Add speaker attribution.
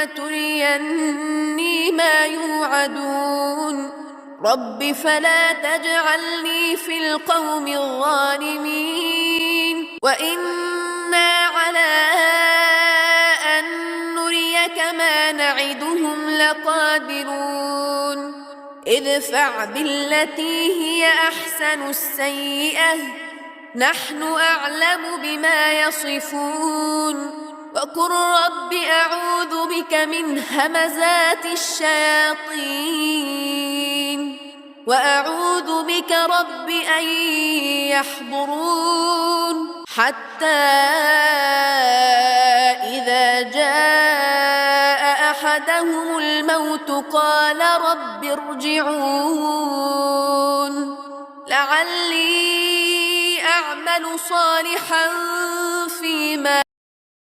Speaker 1: إما تريني ما يوعدون رب فلا تجعلني في القوم الظالمين وإنا على أن نريك ما نعدهم لقادرون ادفع بالتي هي أحسن السيئة نحن أعلم بما يصفون وقل رب أعوذ بك من همزات الشياطين وأعوذ بك رب أن يحضرون حتى إذا جاء أحدهم الموت قال رب ارجعون لعلي أعمل صالحا فيما